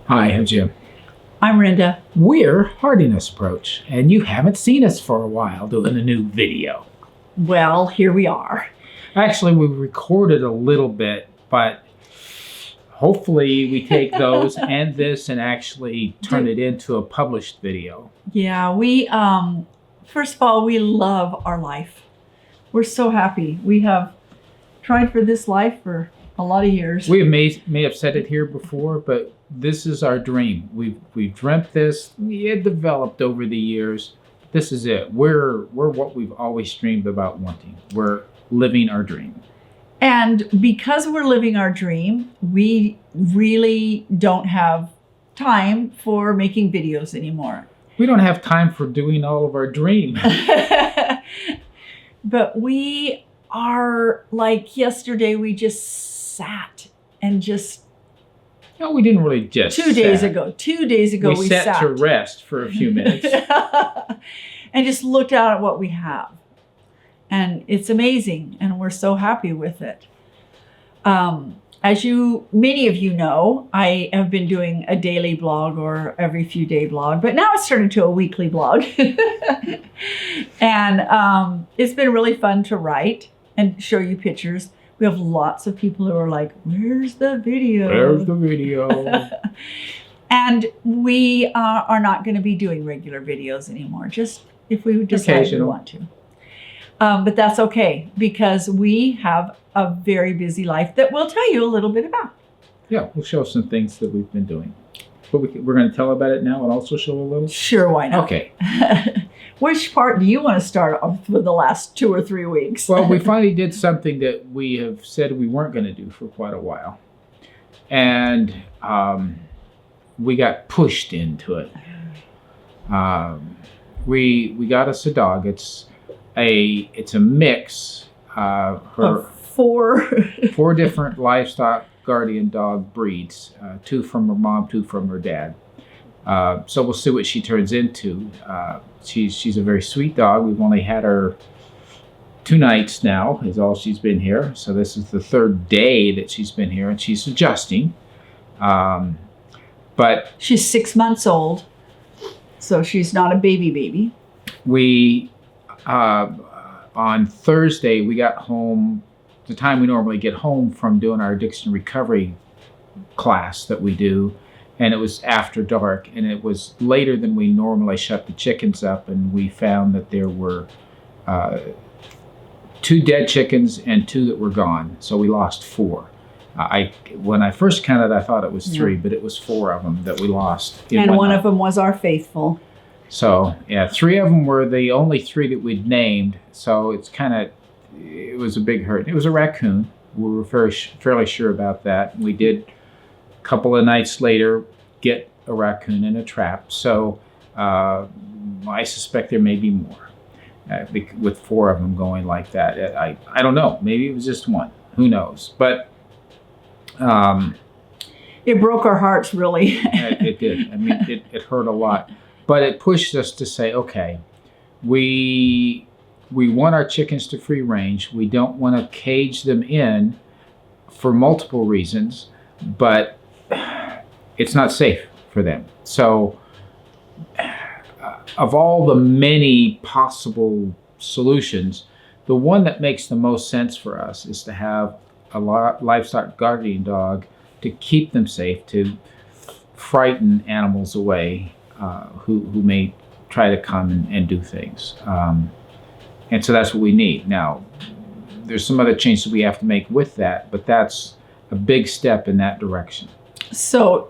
Hi, I'm Jim. I'm Rinda. We're Heartiness Approach, and you haven't seen us for a while doing a new video. Well, here we are. Actually, we recorded a little bit, but hopefully we take those and this and actually turn it into a published video. Yeah, we, first of all, we love our life. We're so happy. We have tried for this life for a lot of years. We may have said it here before, but this is our dream. We've dreamt this. It developed over the years. This is it. We're what we've always dreamed about wanting. We're living our dream. And because we're living our dream, we really don't have time for making videos anymore. We don't have time for doing all of our dream. But we are, like yesterday, we just sat and just... No, we didn't really just 2 days ago we sat to rest for a few minutes. And just looked out at what we have. And it's amazing, and we're so happy with it. As many of you know, I have been doing a daily blog or every few day blog, but now it's turned into a weekly blog. And it's been really fun to write and show you pictures. We have lots of people who are like, where's the video? Where's the video? And we are not going to be doing regular videos anymore, just if we decide we want to. But that's okay, because we have a very busy life that we'll tell you a little bit about. Yeah, we'll show some things that we've been doing. But we're going to tell about it now and also show a little? Sure, why not? Okay. Which part do you want to start off with the last 2 or 3 weeks? Well, we finally did something that we have said we weren't going to do for quite a while. And we got pushed into it. We got us a dog. It's a mix. Of four different Livestock Guardian Dog breeds. 2 from her mom, 2 from her dad. So we'll see what she turns into. She's a very sweet dog. We've only had her 2 nights now, is all she's been here. So this is the 3rd day that she's been here, and she's adjusting. But she's 6 months old, so she's not a baby. We, on Thursday, we got home, the time we normally get home from doing our addiction recovery class that we do. And it was after dark, and it was later than we normally shut the chickens up, and we found that there were 2 dead chickens and 2 that were gone. So we lost 4. When I first counted, I thought it was 3, but it was 4 of them that we lost. And one of them was our faithful. So yeah, 3 of them were the only 3 that we'd named. So it was a big hurt. It was a raccoon. We were fairly sure about that. We did, a couple of nights later, get a raccoon in a trap. So I suspect there may be more with 4 of them going like that. I don't know. Maybe it was just 1. Who knows? But it broke our hearts, really. It did. I mean, it hurt a lot. But it pushed us to say, okay, we want our chickens to free range. We don't want to cage them in for multiple reasons, but it's not safe for them. So of all the many possible solutions, the one that makes the most sense for us is to have a livestock guardian dog to keep them safe, to frighten animals away who may try to come and do things. And so that's what we need. Now, there's some other changes we have to make with that, but that's a big step in that direction. So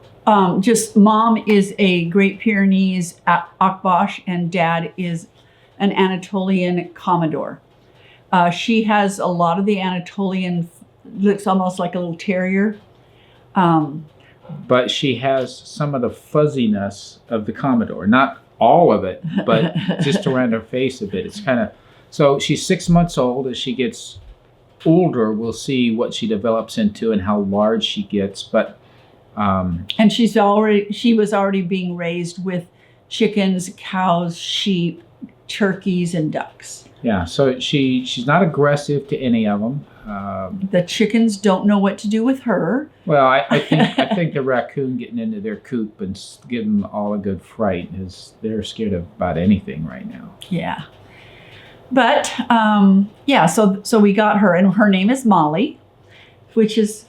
just mom is a Great Pyrenees Akbash, and dad is an Anatolian Commodore. She has a lot of the Anatolian, looks almost like a little terrier. But she has some of the fuzziness of the Commodore. Not all of it, but just around her face a bit. It's kind of, so she's 6 months old. As she gets older, we'll see what she develops into and how large she gets. But and she was already being raised with chickens, cows, sheep, turkeys, and ducks. Yeah, so she's not aggressive to any of them. The chickens don't know what to do with her. Well, I think the raccoon getting into their coop and giving them all a good fright is they're scared of about anything right now. Yeah. But so we got her, and her name is Molly, which is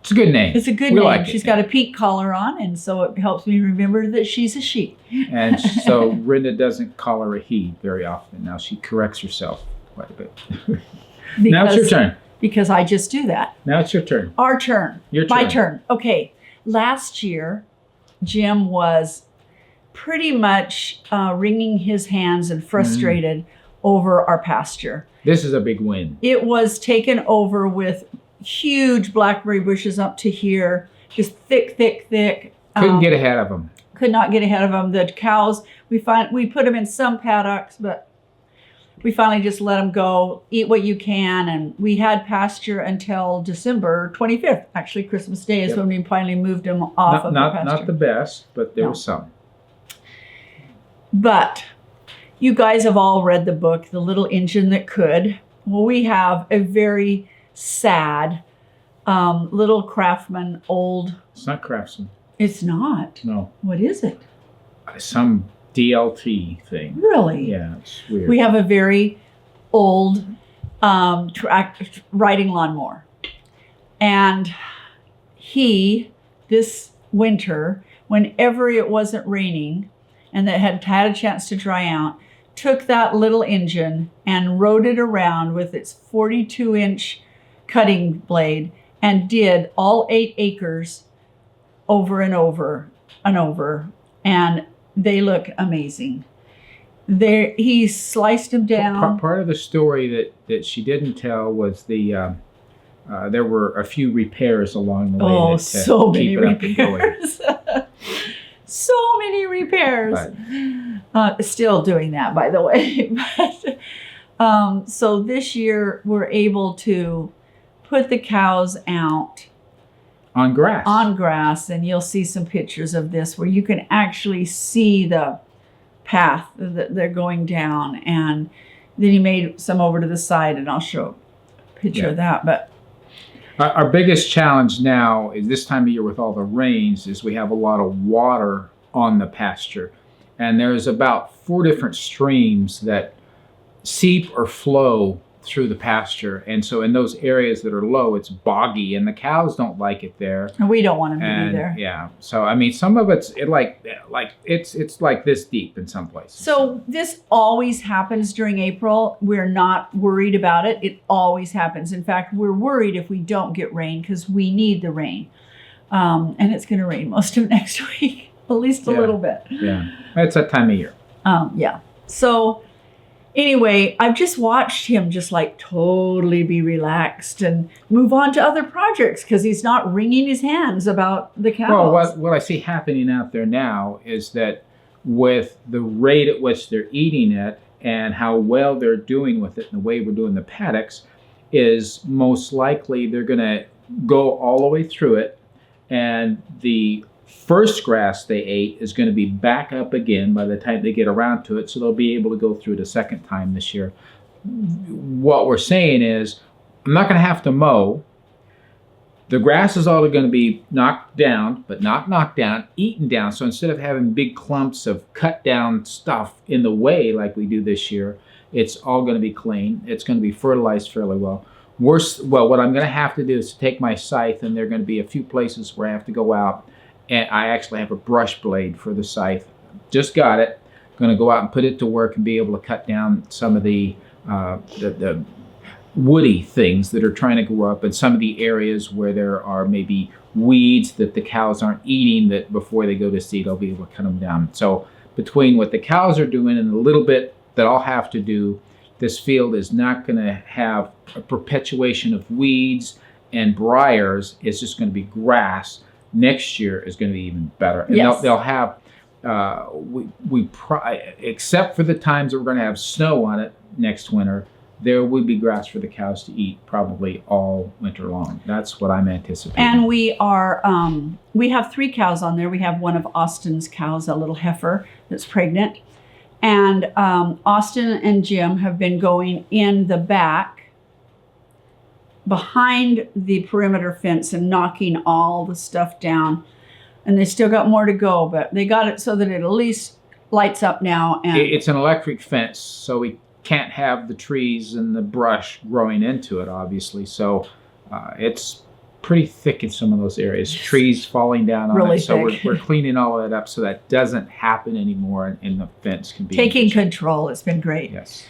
it's a good name. It's a good We name. like it. She's got a pink collar on, and so it helps me remember that she's a she. And so Rinda doesn't call her a he very often. Now she corrects herself quite a bit. Now it's your turn. Because I just do that. Now it's your turn. Our turn. Your turn. My turn. Okay. Last year, Jim was pretty much wringing his hands and frustrated over our pasture. This is a big win. It was taken over with huge blackberry bushes up to here, just thick. Couldn't get ahead of them. Could not get ahead of them. The cows, we put them in some paddocks, but we finally just let them go, eat what you can. And we had pasture until December 25th. Actually, Christmas Day is when we finally moved them off of the pasture. Not the best, but there was some. But you guys have all read the book, The Little Engine That Could. Well, we have a very sad little craftsman, old. It's not craftsman. It's not. No. What is it? Some DLT thing. Really? Yeah, it's weird. We have a very old riding lawnmower. And this winter, whenever it wasn't raining and that had a chance to dry out, took that little engine and rode it around with its 42-inch cutting blade and did all 8 acres over and over and over. And they look amazing. He sliced them down. Part of the story that she didn't tell was there were a few repairs along the way. Oh, so many repairs. So many repairs. Still doing that, by the way. But, so this year we're able to put the cows out on grass, and you'll see some pictures of this where you can actually see the path that they're going down. And then he made some over to the side, and I'll show a picture of that. But our biggest challenge now is this time of year with all the rains is we have a lot of water on the pasture. And there's about 4 different streams that seep or flow through the pasture. And so in those areas that are low, it's boggy, and the cows don't like it there. And we don't want them to be there. Yeah. So, I mean, some of it's it's like this deep in some places. So this always happens during April. We're not worried about it. It always happens. In fact, we're worried if we don't get rain because we need the rain. And it's going to rain most of next week, at least a little bit. Yeah. It's that time of year. Yeah. So anyway, I've just watched him just like totally be relaxed and move on to other projects because he's not wringing his hands about the cows. Well, what I see happening out there now is that with the rate at which they're eating it and how well they're doing with it and the way we're doing the paddocks is most likely they're going to go all the way through it, and the first grass they ate is going to be back up again by the time they get around to it, so they'll be able to go through it a second time this year. What we're saying is, I'm not going to have to mow. The grass is all going to be knocked down, but not knocked down, eaten down. So instead of having big clumps of cut down stuff in the way like we do this year, it's all going to be clean. It's going to be fertilized fairly well. What I'm going to have to do is to take my scythe, and there are going to be a few places where I have to go out. And I actually have a brush blade for the scythe. Just got it. Going to go out and put it to work and be able to cut down some of the woody things that are trying to grow up, and some of the areas where there are maybe weeds that the cows aren't eating, that before they go to seed, I'll be able to cut them down. So between what the cows are doing and a little bit that I'll have to do, this field is not going to have a perpetuation of weeds and briars. It's just going to be grass. Next year is going to be even better. And they'll have, except for the times that we're going to have snow on it next winter, there will be grass for the cows to eat probably all winter long. That's what I'm anticipating. And we have 3 cows on there. We have one of Austin's cows, a little heifer that's pregnant. And Austin and Jim have been going in the back behind the perimeter fence and knocking all the stuff down. And they still got more to go, but they got it so that it at least lights up now. And It's an electric fence, so we can't have the trees and the brush growing into it, obviously. So it's pretty thick in some of those areas. Trees falling down on Really it. So thick. we're cleaning all of that up so that doesn't happen anymore, and the fence can be taking control. It's been great. Yes.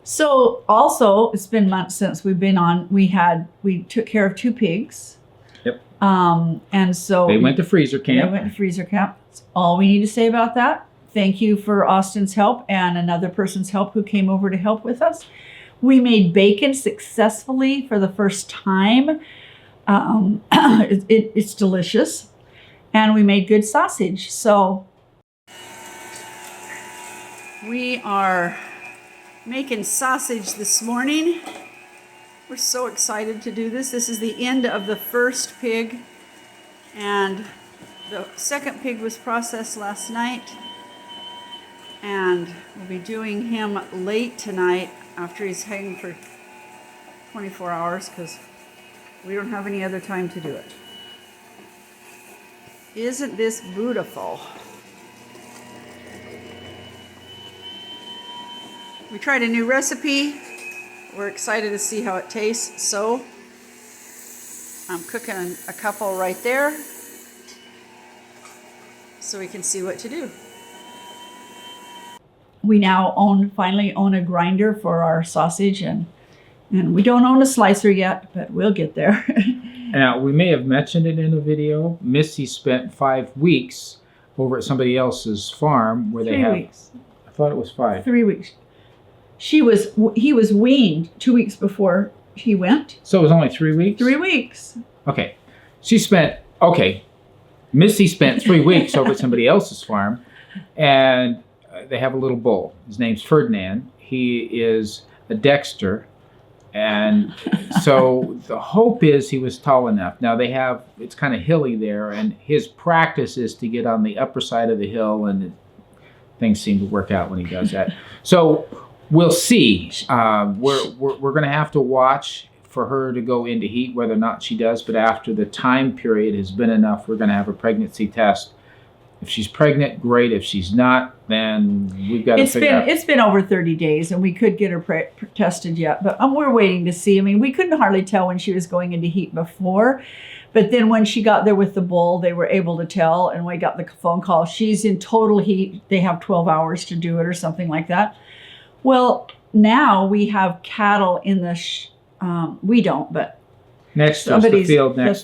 So also, it's been months since we've been on. We took care of 2 pigs. Yep. And so They went to freezer camp. They went to freezer camp. That's all we need to say about that. Thank you for Austin's help and another person's help who came over to help with us. We made bacon successfully for the first time. It's delicious. And we made good sausage. So we are making sausage this morning. We're so excited to do this. This is the end of the first pig. And the second pig was processed last night. And we'll be doing him late tonight after he's hanging for 24 hours because we don't have any other time to do it. Isn't this beautiful? We tried a new recipe. We're excited to see how it tastes. So I'm cooking a couple right there so we can see what to do. We now finally own a grinder for our sausage, and we don't own a slicer yet, but we'll get there. Now, we may have mentioned it in a video. Missy spent 5 weeks over at somebody else's farm where they 3 have. weeks. I thought it was 5. 3 weeks. He was weaned 2 weeks before he went. So it was only 3 weeks? 3 weeks. Okay. Missy spent 3 weeks over at somebody else's farm, and they have a little bull. His name's Ferdinand. He is a Dexter, and so the hope is he was tall enough. Now it's kind of hilly there, and his practice is to get on the upper side of the hill, and things seem to work out when he does that. So we'll see. We're going to have to watch for her to go into heat, whether or not she does, but after the time period has been enough, we're going to have a pregnancy test. If she's pregnant, great. If she's not, then we've got to figure out. It's been over 30 days, and we could get her tested yet, but we're waiting to see. I mean, we couldn't hardly tell when she was going into heat before, but then when she got there with the bull, they were able to tell, and we got the phone call. She's in total heat. They have 12 hours to do it or something like that. Well, now we have cattle in the, we don't, but Next to us, the field next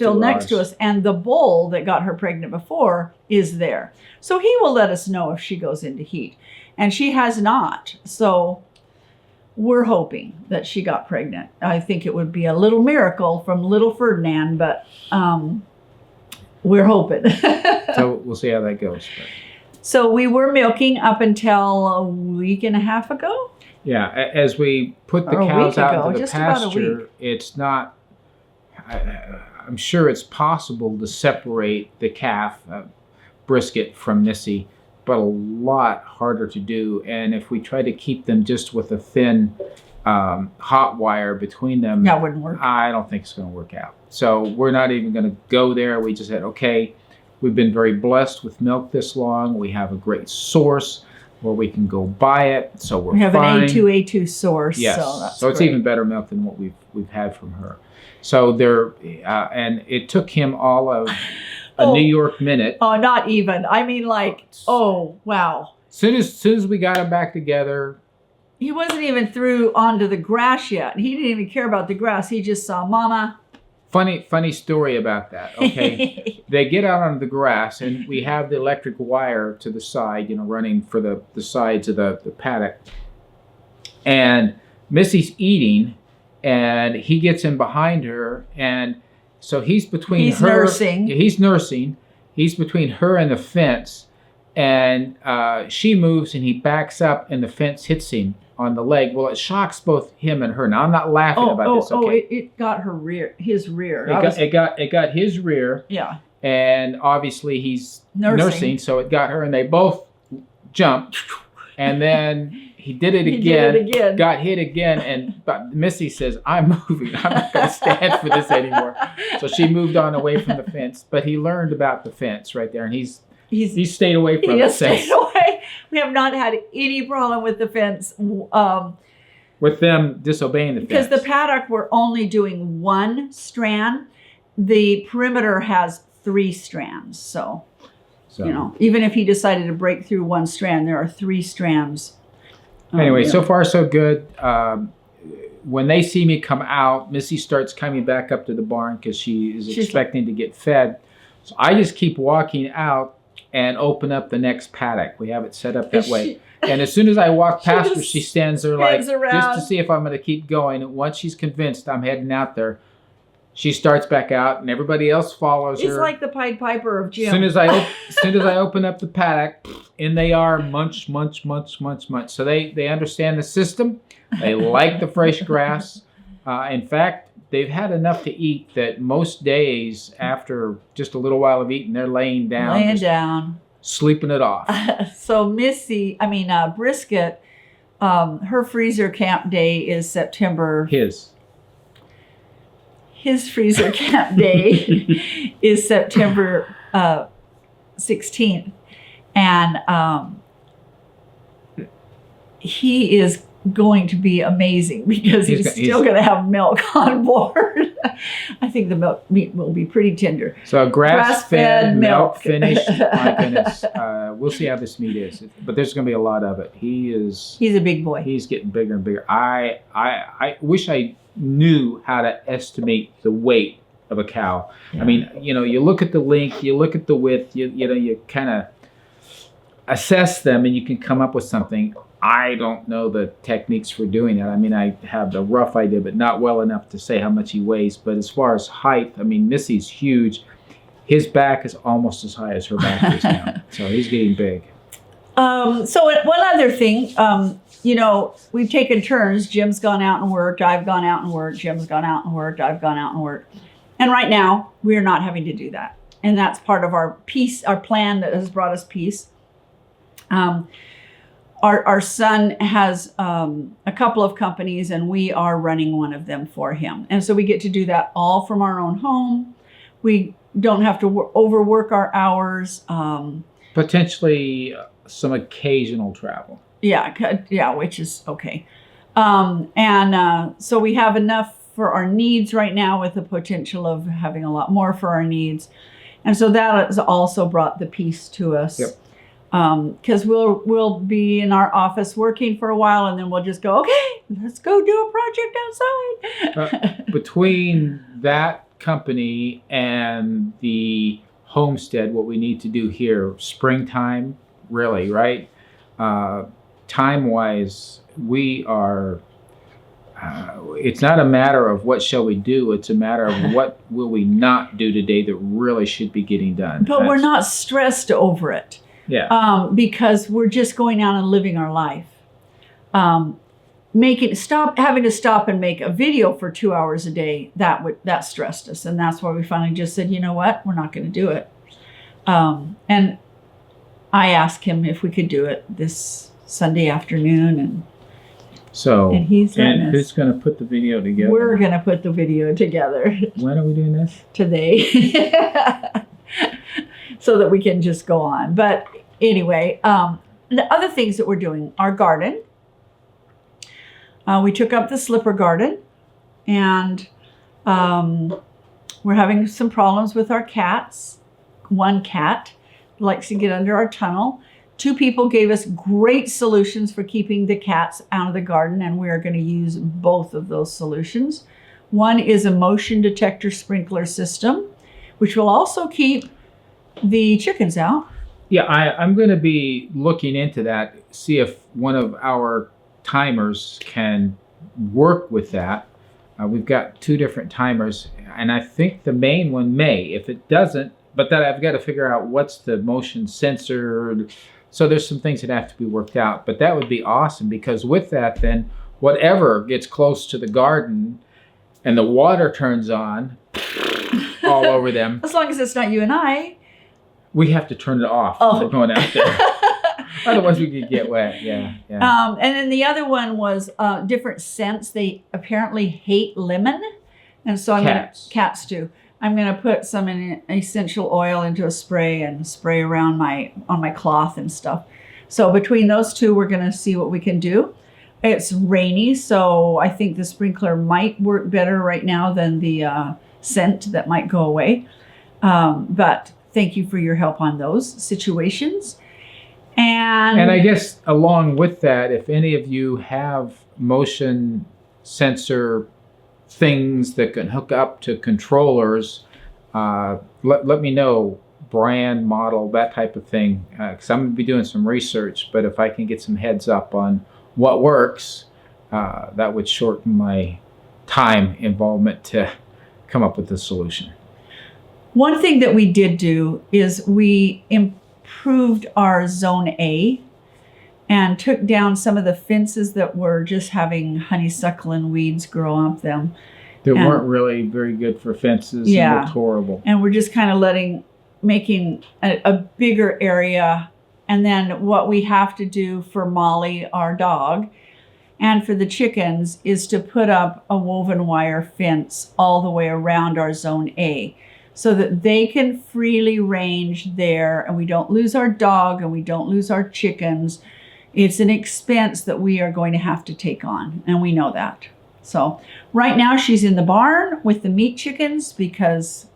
to us, and the bull that got her pregnant before is there. So he will let us know if she goes into heat. And she has not. So we're hoping that she got pregnant. I think it would be a little miracle from little Ferdinand, but we're hoping. So we'll see how that goes. But. So we were milking up until a week and a half ago. Yeah, as we put the cows out into the pasture, it's not. I'm sure it's possible to separate the calf brisket from Missy, but a lot harder to do. And if we try to keep them just with a thin hot wire between them, that wouldn't work. I don't think it's going to work out. So we're not even going to go there. We just said, okay, we've been very blessed with milk this long. We have a great source where we can go buy it. So we have an A2 source. Yes, so it's even better milk than what we've had from her. So there, and it took him all of a New York minute. Oh, not even. I mean, like, oh, wow. Soon as we got him back together. He wasn't even through onto the grass yet. He didn't even care about the grass. He just saw Mama. Funny story about that, okay? They get out onto the grass, and we have the electric wire to the side, running for the sides of the paddock. And Missy's eating, and he gets in behind her, and so he's between her. He's nursing. He's between her and the fence, and she moves, and he backs up, and the fence hits him on the leg. Well, it shocks both him and her. Now, I'm not laughing about this. Okay. It got his rear. It got his rear. Yeah. And obviously he's nursing, so it got her, and they both jumped, and then he did it again, got hit again, but Missy says, I'm moving. I'm not going to stand for this anymore. So she moved on away from the fence, but he learned about the fence right there, and he's stayed away from it since. Stayed away. We have not had any problem with the fence. With them disobeying the fence. Because the paddock, we're only doing one strand. The perimeter has 3 strands. So, even if he decided to break through one strand, there are 3 strands. Anyway, so far so good. When they see me come out, Missy starts coming back up to the barn because she's expecting to get fed. So I just keep walking out and open up the next paddock. We have it set up that way. And as soon as I walk past her, she stands there like, just to see if I'm going to keep going. And once she's convinced I'm heading out there, she starts back out, and everybody else follows her. It's like the Pied Piper of Jim. As soon as I open up the paddock, in they are, munch, munch, munch, munch, munch. So they understand the system. They like the fresh grass. In fact, they've had enough to eat that most days after just a little while of eating, they're laying down. Sleeping it off. So Brisket, her freezer camp day is September. His freezer camp day is September 16th. And he is going to be amazing because he's still going to have milk on board. I think the meat will be pretty tender. So grass-fed milk finished. My goodness. We'll see how this meat is. But there's going to be a lot of it. He's a big boy. He's getting bigger and bigger. I wish I knew how to estimate the weight of a cow. Yeah. I mean, you look at the length, you look at the width, you kind of assess them and you can come up with something. I don't know the techniques for doing that. I mean, I have a rough idea, but not well enough to say how much he weighs. But as far as height, I mean, Missy's huge. His back is almost as high as her back is now. So he's getting big. So one other thing, we've taken turns. Jim's gone out and worked. I've gone out and worked. Jim's gone out and worked. I've gone out and worked. And right now, we're not having to do that. And that's part of our plan that has brought us peace. Our son has a couple of companies, and we are running one of them for him. And so we get to do that all from our own home. We don't have to overwork our hours. Potentially some occasional travel. Yeah, which is okay. So we have enough for our needs right now with the potential of having a lot more for our needs. And so that has also brought the peace to us. Yep. Because we'll be in our office working for a while, and then we'll just go, okay, let's go do a project outside. Between that company and the homestead, what we need to do here, springtime, really, right? Time-wise, we are, it's not a matter of what shall we do, it's a matter of what will we not do today that really should be getting done. But we're not stressed over it. Yeah. Because we're just going out and living our life. Having to stop and make a video for 2 hours a day, that stressed us. And that's why we finally just said, you know what, we're not going to do it. And I asked him if we could do it this Sunday afternoon, and who's going to put the video together? We're going to put the video together. When are we doing this? Today. So that we can just go on. But anyway, the other things that we're doing, our garden. We took up the slipper garden, and we're having some problems with our cats. One cat likes to get under our tunnel. 2 people gave us great solutions for keeping the cats out of the garden, and we are going to use both of those solutions. One is a motion detector sprinkler system, which will also keep the chickens out. Yeah, I'm going to be looking into that, see if one of our timers can work with that. We've got 2 different timers, and I think the main one may. If it doesn't, but then I've got to figure out what's the motion sensor. So there's some things that have to be worked out. But that would be awesome, because with that, then whatever gets close to the garden and the water turns on all over them. As long as it's not you and I. We have to turn it off when we're going out there. Otherwise, we could get wet. Yeah, yeah. And then the other one was different scents. They apparently hate lemon, and so cats do. I'm gonna put some in essential oil into a spray and spray around on my cloth and stuff. So between those two, we're gonna see what we can do. It's rainy, so I think the sprinkler might work better right now than the scent that might go away. But thank you for your help on those situations. And I guess along with that, if any of you have motion sensor things that can hook up to controllers, let me know, brand, model, that type of thing, because I'm going to be doing some research. But if I can get some heads up on what works, that would shorten my time involvement to come up with a solution. One thing that we did do is we improved our zone A and took down some of the fences that were just having honeysuckle and weeds grow up them. That weren't really very good for fences and looked horrible. And we're just kind of making a bigger area. And then what we have to do for Molly, our dog, and for the chickens is to put up a woven wire fence all the way around our zone A, so that they can freely range there and we don't lose our dog and we don't lose our chickens. It's an expense that we are going to have to take on, and we know that. So right now she's in the barn with the meat chickens because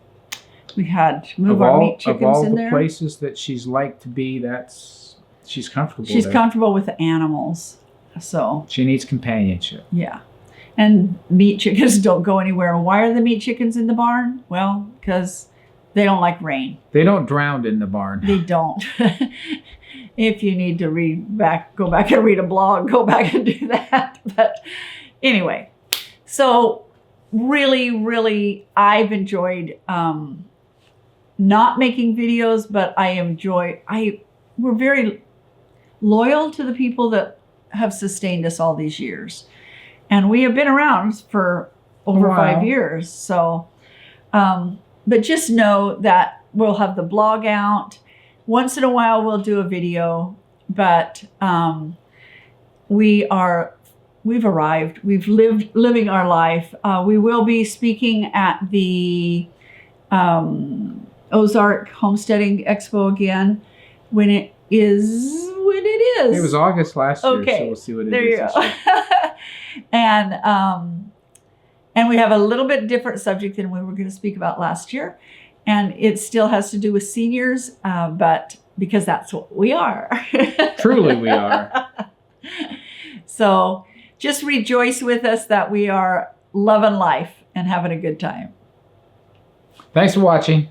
we had to move our meat chickens in there. Of all the places that she's like to be, she's comfortable She's there. comfortable with the animals. So she needs companionship. Yeah. And meat chickens don't go anywhere. Why are the meat chickens in the barn? Well, because they don't like rain. They don't drown in the barn. They don't. If you need to go back and read a blog, go back and do that. But anyway, so really, really, I've enjoyed not making videos, but we're very loyal to the people that have sustained us all these years. And we have been around for over 5 years. So, but just know that we'll have the blog out. Once in a while, we'll do a video, but we've arrived. We've living our life. We will be speaking at the Ozark Homesteading Expo again when it is. It was August last year, so we'll see what it is. There you go. And we have a little bit different subject than we were going to speak about last year. And it still has to do with seniors, but because that's what we are. Truly we are. So just rejoice with us that we are loving life and having a good time. Thanks for watching.